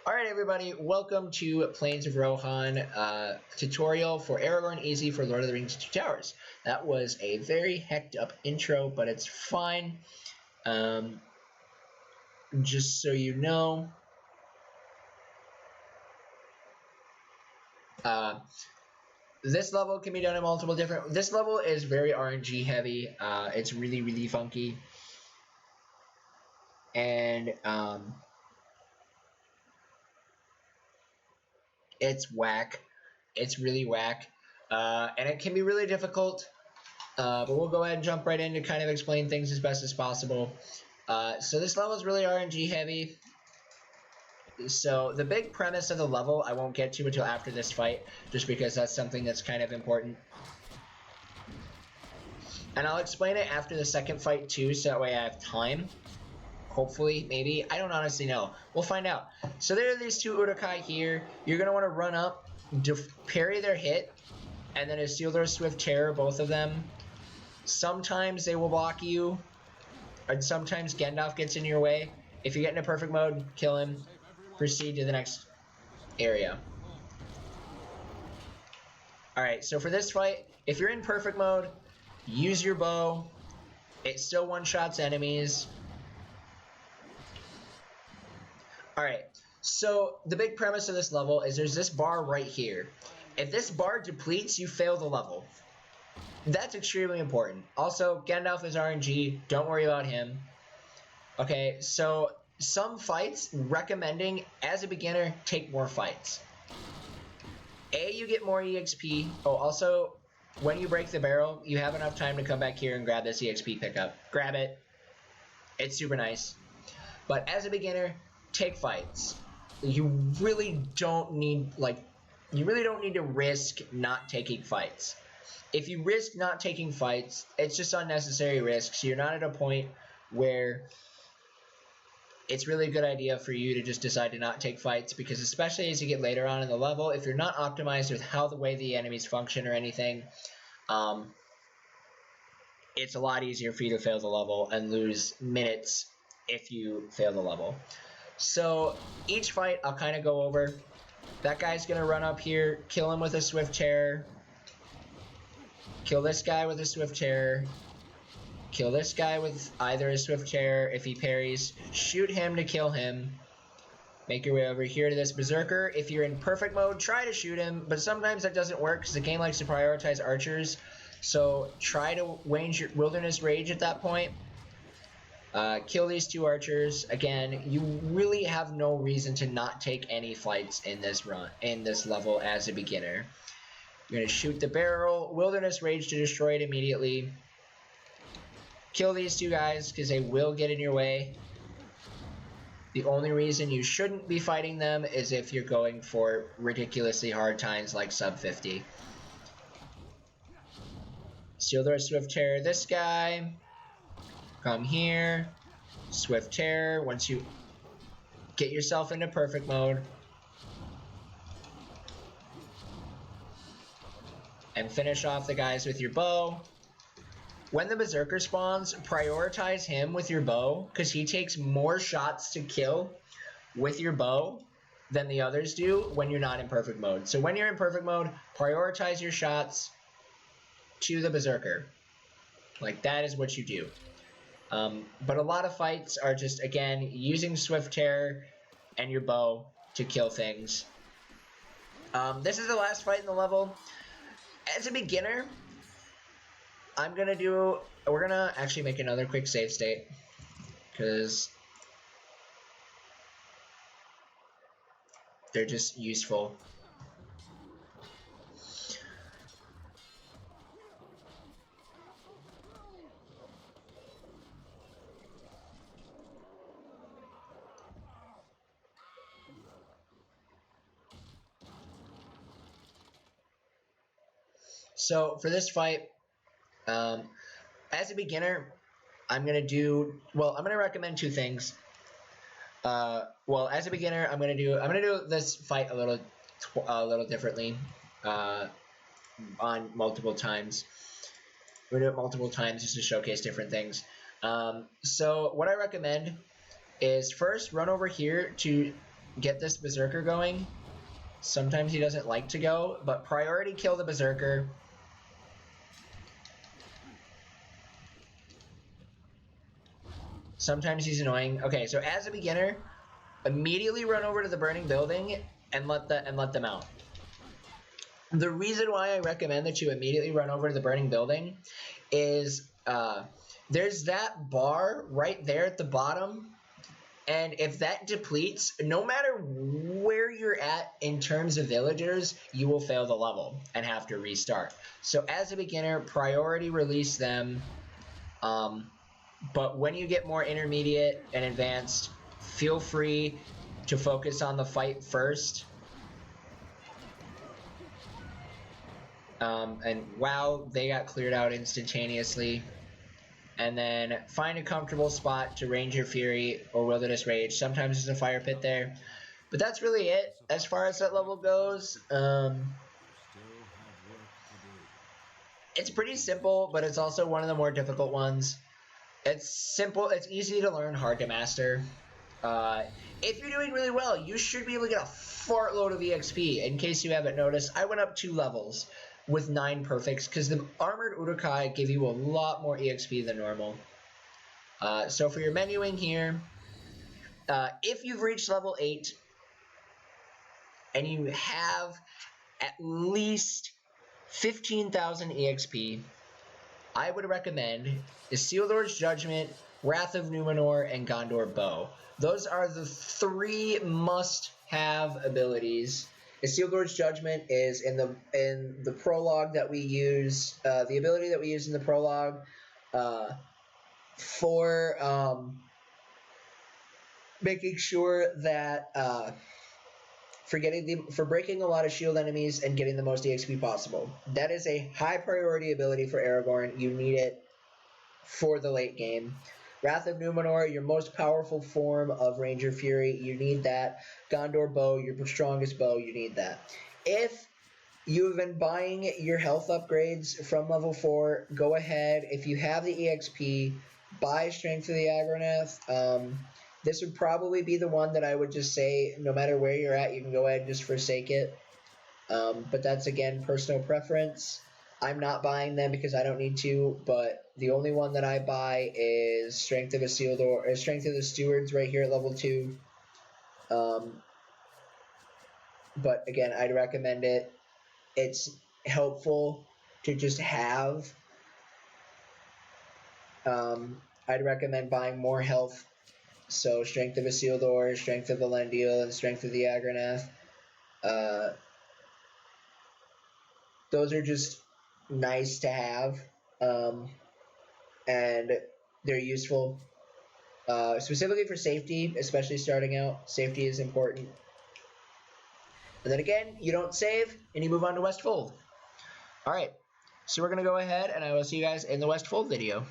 Alright everybody, welcome to Plains of Rohan tutorial for Aragorn Easy for Lord of the Rings 2 Towers. That was a very hecked up intro, but it's fine. Just so you know, this level can be done in multiple different... This level is very RNG heavy. It's really funky. And it's whack. It's really whack. And it can be really difficult. But we'll go ahead and jump right in to kind of explain things as best as possible. So this level is really RNG heavy. So the big premise of the level I won't get to until after this fight, just because that's something that's kind of important. And I'll explain it after the second fight too, so that way I have time. Hopefully, maybe. I don't honestly know. We'll find out. So there are these two Uruk-hai here. You're going to want to run up, parry their hit, and then Isildur's Swift Terror, both of them. Sometimes they will block you, and sometimes Gandalf gets in your way. If you get in a perfect mode, kill him. Proceed to the next area. Alright, so for this fight, if you're in perfect mode, use your bow. It still one-shots enemies. Alright, so the big premise of this level is there's this bar right here. If this bar depletes, you fail the level. That's extremely important. Also, Gandalf is RNG, don't worry about him. Okay, so some fights, recommending, as a beginner, take more fights. You get more EXP. Oh, also, when you break the barrel, you have enough time to come back here and grab this EXP pickup. Grab it. It's super nice. But as a beginner, take fights. You really don't need, to risk not taking fights. If you risk not taking fights, it's just unnecessary risk. So you're not at a point where it's really a good idea for you to just decide to not take fights, because especially as you get later on in the level, if you're not optimized with how the way the enemies function or anything, it's a lot easier for you to fail the level and lose minutes if you fail the level. So each fight I'll kind of go over. That guy's going to run up here, kill him with a Swift Terror. Kill this guy with a Swift Terror. Kill this guy with either a Swift Terror if he parries. Shoot him to kill him. Make your way over here to this Berserker. If you're in perfect mode, try to shoot him, but sometimes that doesn't work because the game likes to prioritize archers. So try to wage your Wilderness Rage at that point. Kill these two archers. Again, you really have no reason to not take any fights in this level as a beginner. You're going to shoot the barrel, Wilderness Rage to destroy it immediately. Kill these two guys because they will get in your way. The only reason you shouldn't be fighting them is if you're going for ridiculously hard times like sub 50. Isildur Swift Terror this guy. Come here. Swift Terror. Once you get yourself into perfect mode. And finish off the guys with your bow. When the Berserker spawns, prioritize him with your bow, because he takes more shots to kill with your bow than the others do when you're not in perfect mode. So when you're in perfect mode, prioritize your shots to the Berserker. Like, that is what you do. But a lot of fights are just, again, using Swift Terror and your bow to kill things. This is the last fight in the level. As a beginner, we're gonna actually make another quick save state, because they're just useful. So for this fight, as a beginner, I'm gonna recommend two things. As a beginner, I'm gonna do this fight a little differently, on multiple times. We're gonna do it multiple times just to showcase different things. So what I recommend is first run over here to get this Berserker going. Sometimes he doesn't like to go, but priority kill the Berserker. Sometimes he's annoying. Okay, so as a beginner, immediately run over to the burning building and let them out. The reason why I recommend that you immediately run over to the burning building is there's that bar right there at the bottom, and if that depletes, no matter where you're at in terms of villagers, you will fail the level and have to restart. So as a beginner, priority release them, but when you get more intermediate and advanced, feel free to focus on the fight first. And wow, they got cleared out instantaneously. And then find a comfortable spot to range your fury or wilderness rage. Sometimes there's a fire pit there. But that's really it as far as that level goes. It's pretty simple, but it's also one of the more difficult ones. It's simple, it's easy to learn, hard to master. If you're doing really well, you should be able to get a fartload of EXP. In case you haven't noticed, I went up 2 levels with 9 perfects because the armored Urukai give you a lot more EXP than normal. So for your menuing here, if you've reached level 8 and you have at least 15,000 EXP, I would recommend Isildur's Judgment, Wrath of Numenor, and Gondor Bow. Those are the 3 must-have abilities. Isildur's Judgment is in the prologue that we use, the ability that we use in the prologue for making sure that for breaking a lot of shield enemies and getting the most EXP possible. That is a high priority ability for Aragorn. You need it for the late game. Wrath of Numenor, your most powerful form of Ranger Fury, you need that. Gondor Bow, your strongest bow, you need that. If you've been buying your health upgrades from level 4, go ahead. If you have the EXP, buy Strength of the Agronath. This would probably be the one that I would just say, no matter where you're at, you can go ahead and just forsake it. But that's, again, personal preference. I'm not buying them because I don't need to, but the only one that I buy is Strength of Isildur, or Strength of the Stewards right here at level 2. But again, I'd recommend it. It's helpful to just have. I'd recommend buying more health. So Strength of Isildur, Strength of Elendil, and Strength of the Agronath. Those are just nice to have, and they're useful, specifically for safety, especially starting out. Safety is important. And then again, you don't save, and you move on to Westfold. Alright, so we're going to go ahead, and I will see you guys in the Westfold video.